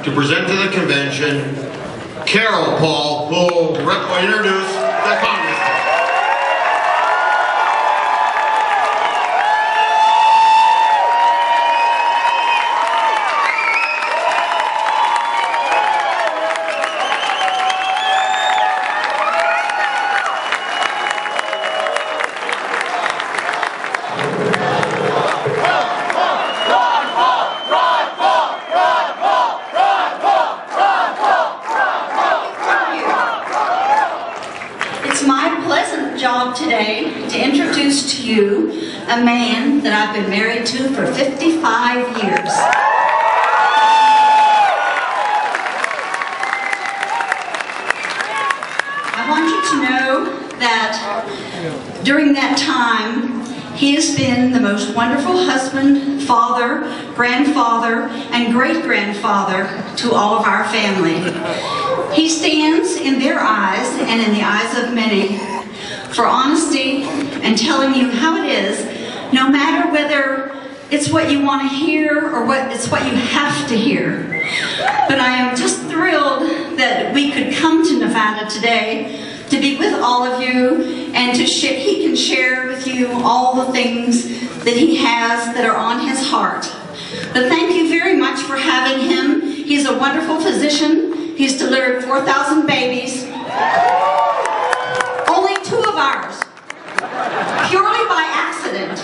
to present to the convention Carol Paul, who will introduce the Congress. Today to introduce to you a man that I've been married to for 55 years. I want you to know that during that time, he has been the most wonderful husband, father, grandfather, and great-grandfather to all of our family. He stands in their eyes and in the eyes of many for honesty and telling you how it is, no matter whether it's what you want to hear or it's what you have to hear. But I am just thrilled that we could come to Nevada today to be with all of you and to he can share with you all the things that he has that are on his heart. But thank you very much for having him. He's a wonderful physician. He's delivered 4,000 babies. Only 2 of ours, purely by accident.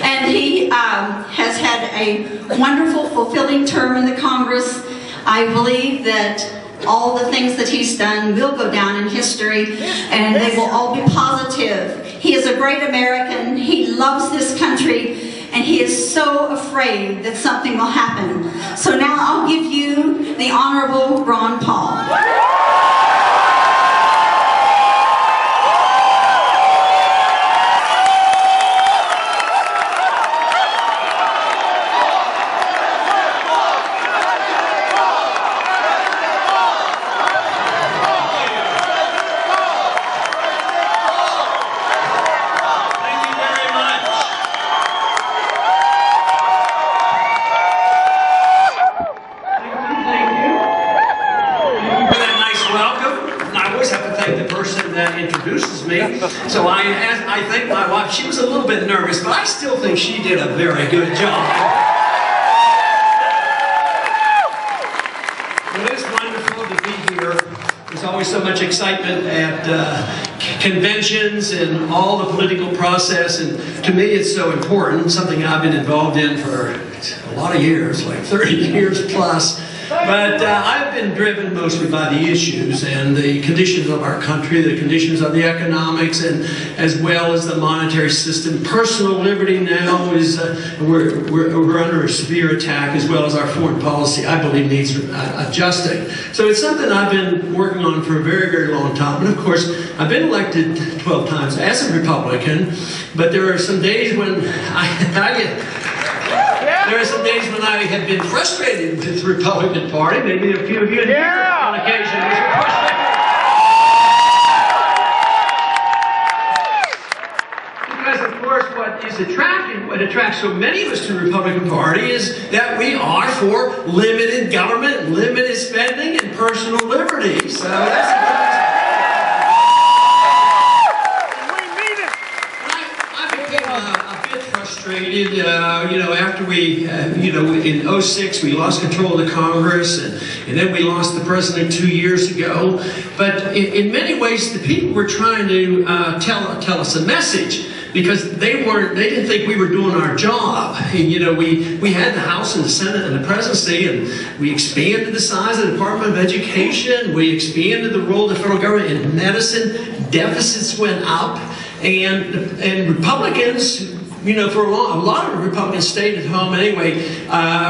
And he has had a wonderful, fulfilling term in the Congress. I believe that all the things that he's done will go down in history, and they will all be positive. He is a great American. He loves this country, and he is so afraid that something will happen. So now I'll give you the Honorable Ron Paul. So I thank my wife. She was a little bit nervous, but I still think she did a very good job. It is wonderful to be here. There's always so much excitement at conventions and all the political process, and to me it's so important, something I've been involved in for a lot of years, like 30 years plus. But I've been driven mostly by the issues and the conditions of our country, the conditions of the economics, and as well as the monetary system. Personal liberty now is, we're under a severe attack, as well as our foreign policy, I believe, needs adjusting. So it's something I've been working on for a very, very long time. And of course, I've been elected 12 times as a Republican, but there are some days when there are some days when I have been frustrated with the Republican Party. Maybe a few of you in here on occasion are frustrated. Because of course what attracts so many of us to the Republican Party is that we are for limited government, limited spending, and personal liberty. So that's frustrated, after we, in '06 we lost control of the Congress, and then we lost the president 2 years ago. But in many ways, the people were trying to tell us a message, because they didn't think we were doing our job. And, we had the House and the Senate and the presidency, and we expanded the size of the Department of Education. We expanded the role of the federal government in medicine. Deficits went up, and Republicans, for a lot of Republicans stayed at home anyway.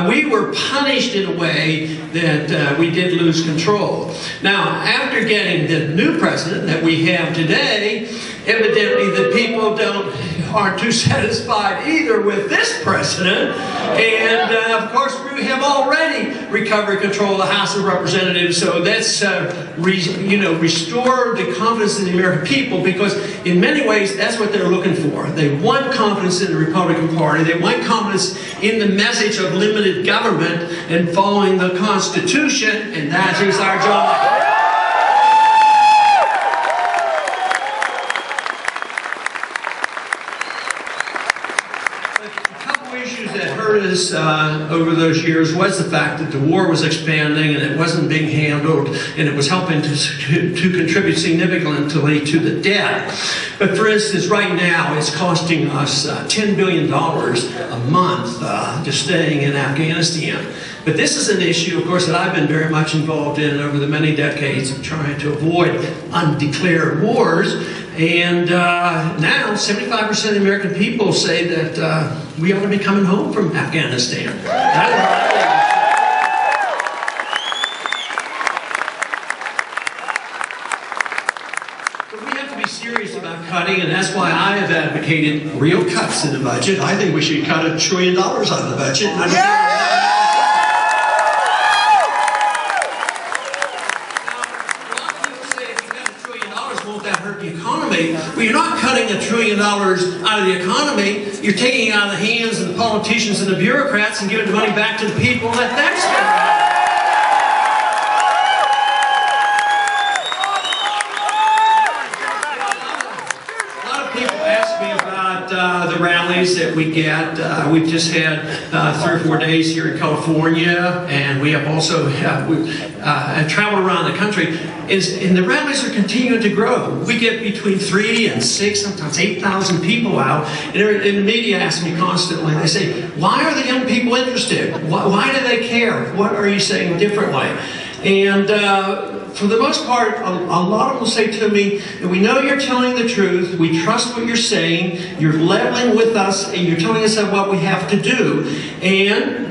We were punished in a way that we did lose control. Now, after getting the new president that we have today, evidently the people aren't too satisfied either with this president. And of course, we have already recovery control of the House of Representatives. So that's, restore the confidence in the American people, because in many ways that's what they're looking for. They want confidence in the Republican Party. They want confidence in the message of limited government and following the Constitution, and that is our job. Over those years was the fact that the war was expanding and it wasn't being handled, and it was helping to contribute significantly to the debt. But for instance, right now it's costing us $10 billion a month just staying in Afghanistan. But this is an issue, of course, that I've been very much involved in over the many decades of trying to avoid undeclared wars. And now 75% of the American people say that we ought to be coming home from Afghanistan. But we have to be serious about cutting, and that's why I have advocated real cuts in the budget. I think we should cut $1 trillion out of the budget. Well, you're not cutting $1 trillion out of the economy. You're taking it out of the hands of the politicians and the bureaucrats and giving the money back to the people. That's a lot of people ask me about the rallies that we get. We've just had 3 or 4 days here in California, and we have also traveled around the country. And the rallies are continuing to grow. We get between 3 and 6, sometimes 8,000 people out. And the media asks me constantly, they say, why are the young people interested? Why do they care? What are you saying differently? And for the most part, a lot of them will say to me, we know you're telling the truth, we trust what you're saying, you're leveling with us, and you're telling us what we have to do. And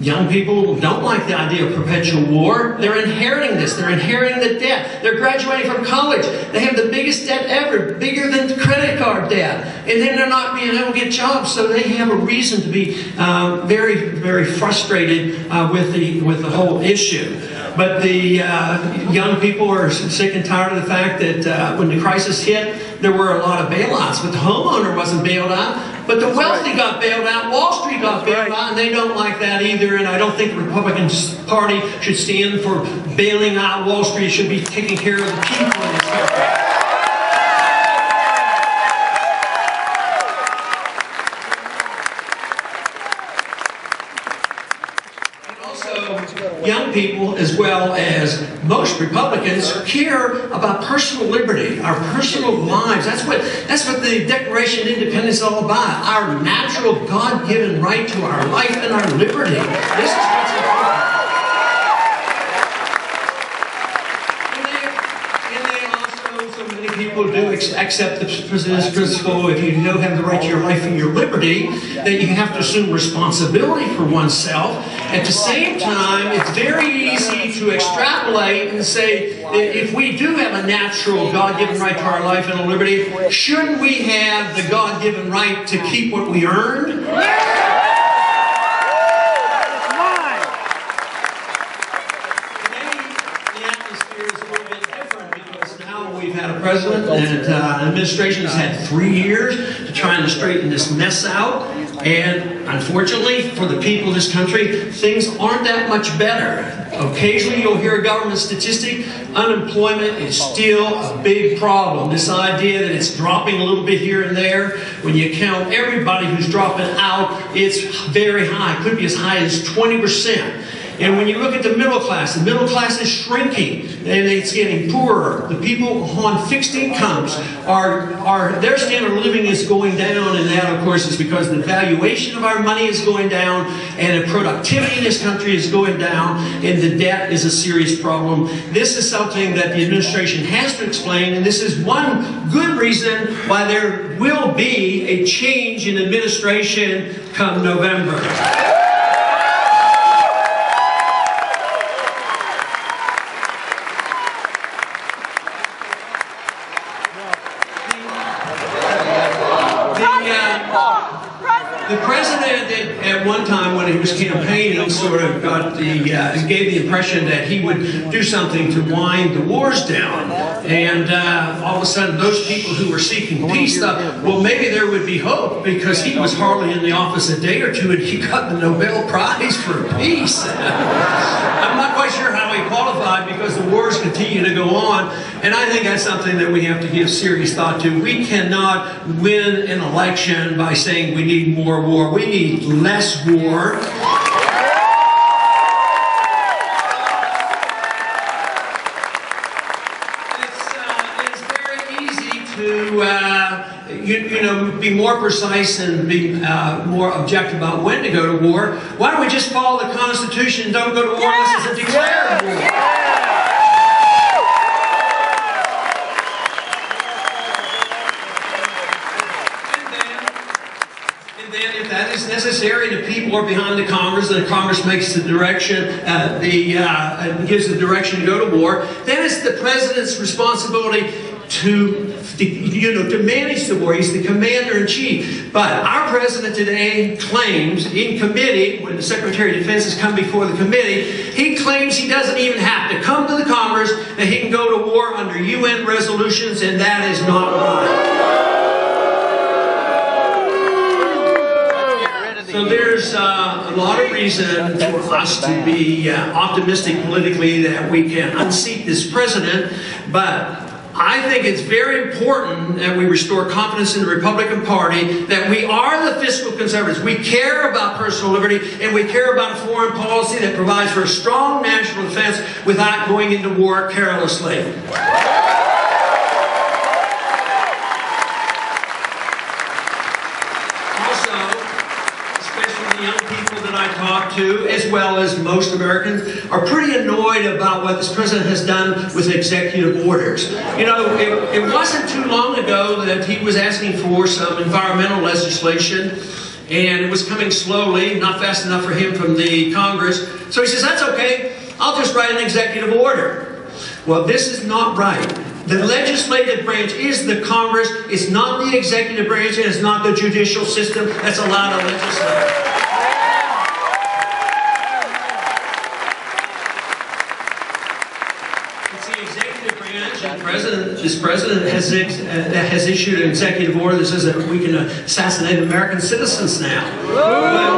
young people don't like the idea of perpetual war. They're inheriting this. They're inheriting the debt. They're graduating from college. They have the biggest debt ever, bigger than the credit card debt. And then they're not being able to get jobs, so they have a reason to be very, very frustrated with the whole issue. But the young people are sick and tired of the fact that when the crisis hit, there were a lot of bailouts, but the homeowner wasn't bailed out. But the wealthy got bailed out, Wall Street got bailed out, and they don't like that either. And I don't think the Republican Party should stand for bailing out Wall Street. It should be taking care of the people in this country. Young people, as well as most Republicans, care about personal liberty, our personal lives. That's what the Declaration of Independence is all about. Our natural, God-given right to our life and our liberty. This is what's important. And they also, so many people do accept the principle, if you don't have the right to your life and your liberty, that you have to assume responsibility for oneself. At the same time, it's very easy to extrapolate and say, if we do have a natural God-given right to our life and our liberty, shouldn't we have the God-given right to keep what we earned? We've had a president and an administration has had 3 years to try and straighten this mess out. And unfortunately, for the people of this country, things aren't that much better. Occasionally, you'll hear a government statistic. Unemployment is still a big problem. This idea that it's dropping a little bit here and there, when you count everybody who's dropping out, it's very high. It could be as high as 20%. And when you look at the middle class is shrinking and it's getting poorer. The people on fixed incomes their standard of living is going down, and that, of course, is because the valuation of our money is going down and the productivity in this country is going down, and the debt is a serious problem. This is something that the administration has to explain, and this is one good reason why there will be a change in administration come November. The president, at one time when he was campaigning, sort of got gave the impression that he would do something to wind the wars down. And all of a sudden, those people who were seeking peace thought, well, maybe there would be hope, because he was hardly in the office a day or two and he got the Nobel Prize for peace. I'm not quite sure how he qualified, because the wars continue to go on. And I think that's something that we have to give serious thought to. We cannot win an election by saying we need more war. We need less war. It's very easy to be more precise and be more objective about when to go to war. Why don't we just follow the Constitution and don't go to war unless it's a declared war? If that is necessary, the people are behind the Congress, and the Congress makes the direction, gives the direction to go to war, then it's the President's responsibility to manage the war. He's the commander-in-chief. But our President today claims in committee, when the Secretary of Defense has come before the committee, he claims he doesn't even have to come to the Congress, that he can go to war under UN resolutions, and that is not right. So there's a lot of reason for us to be optimistic politically that we can unseat this president, but I think it's very important that we restore confidence in the Republican Party, that we are the fiscal conservatives. We care about personal liberty, and we care about a foreign policy that provides for a strong national defense without going into war carelessly. Young people that I talk to, as well as most Americans, are pretty annoyed about what this president has done with executive orders. You know, it wasn't too long ago that he was asking for some environmental legislation, and it was coming slowly, not fast enough for him from the Congress. So he says, that's okay, I'll just write an executive order. Well, this is not right. The legislative branch is the Congress. It's not the executive branch, and it's not the judicial system that's allowed to legislate. This president has issued an executive order that says that we can assassinate American citizens now. Well,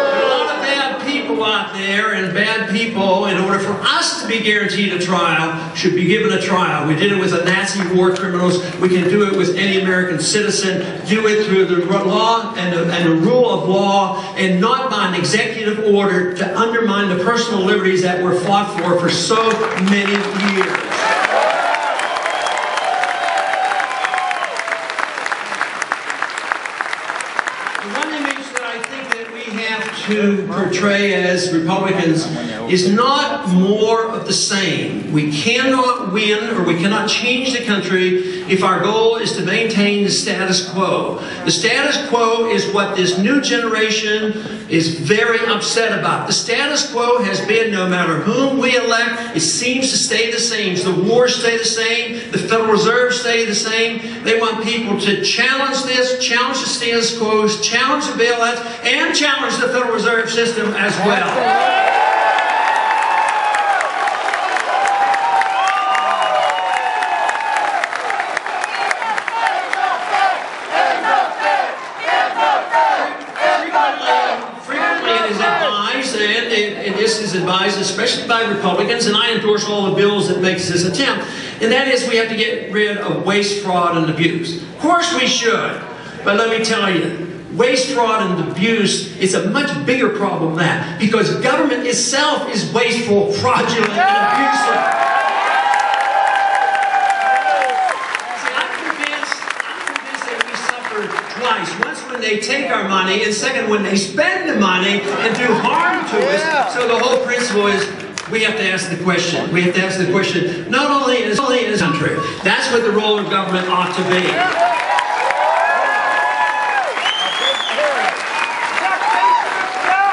there are a lot of bad people out there, and bad people, in order for us to be guaranteed a trial, should be given a trial. We did it with the Nazi war criminals. We can do it with any American citizen. Do it through the law and the rule of law, and not by an executive order to undermine the personal liberties that were fought for so many years. To portray as Republicans is not more of the same. We cannot win, or we cannot change the country if our goal is to maintain the status quo. The status quo is what this new generation is very upset about. The status quo has been, no matter whom we elect, it seems to stay the same. The wars stay the same. The Federal Reserve stay the same. They want people to challenge this, challenge the status quo, challenge the bailouts, and challenge the Federal Reserve System as well. And this is advised especially by Republicans, and I endorse all the bills that makes this attempt, and that is we have to get rid of waste, fraud, and abuse. Of course we should, but let me tell you, waste, fraud, and abuse is a much bigger problem than that, because government itself is wasteful, fraudulent, and abusive. Twice. Once when they take our money, and second when they spend the money and do harm to us. So the whole principle is we have to ask the question. We have to ask the question not only in this country. That's what the role of government ought to be.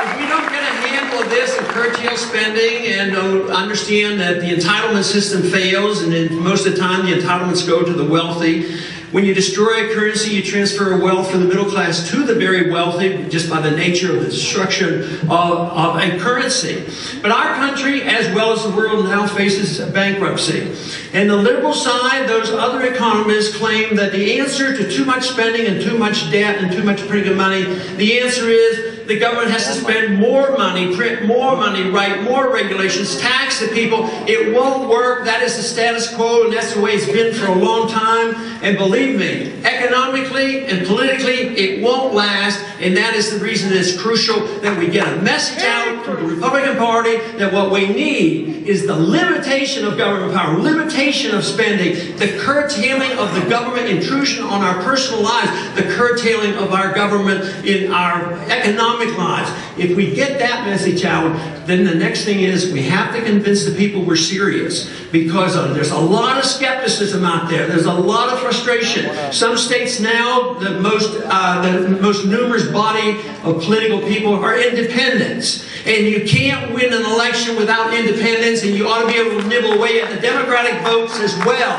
If we don't get a handle of this and curtail spending and understand that the entitlement system fails, and most of the time the entitlements go to the wealthy, When you destroy a currency, you transfer wealth from the middle class to the very wealthy just by the nature of the destruction of a currency. But our country, as well as the world, now faces bankruptcy. And the liberal side, those other economists claim that the answer to too much spending and too much debt and too much printing of money, the answer is the government has to spend more money, print more money, write more regulations, tax the people. It won't work. That is the status quo, and that's the way it's been for a long time. And believe me, economically and politically, it won't last. And that is the reason it's crucial that we get a message out from the Republican Party that what we need is the limitation of government power, limitation of spending, the curtailing of the government intrusion on our personal lives, the curtailing of our government in our economic lives. If we get that message out, then the next thing is we have to convince the people we're serious, because there's a lot of skepticism out there. There's a lot of frustration. Some states now, the most numerous body of political people are independents. And you can't win an election without independence, and you ought to be able to nibble away at the Democratic votes as well.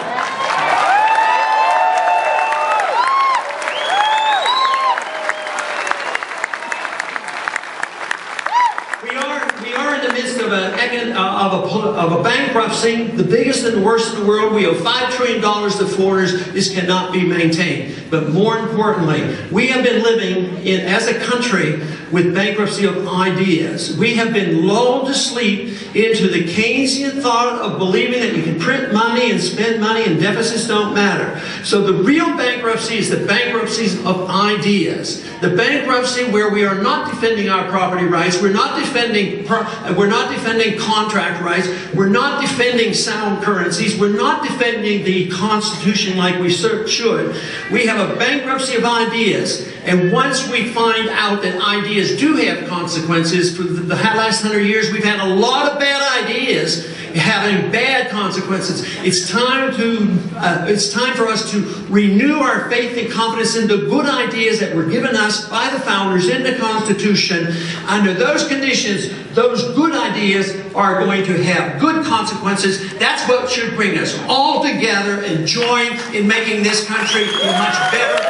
We are in the midst of a bankruptcy, the biggest and the worst in the world. We owe $5 trillion to foreigners. This cannot be maintained. But more importantly, we have been living as a country with bankruptcy of ideas. We have been lulled to sleep into the Keynesian thought of believing that you can print money and spend money and deficits don't matter. So the real bankruptcy is the bankruptcies of ideas. The bankruptcy where we are not defending our property rights, we're not defending contract rights, we're not defending sound currencies, we're not defending the Constitution like we should. We have a bankruptcy of ideas. And once we find out that ideas do have consequences, for the last 100 years we've had a lot of bad ideas having bad consequences. It's time for us to renew our faith and confidence in the good ideas that were given us by the founders in the Constitution. Under those conditions, those good ideas are going to have good consequences. That's what should bring us all together and join in making this country a much better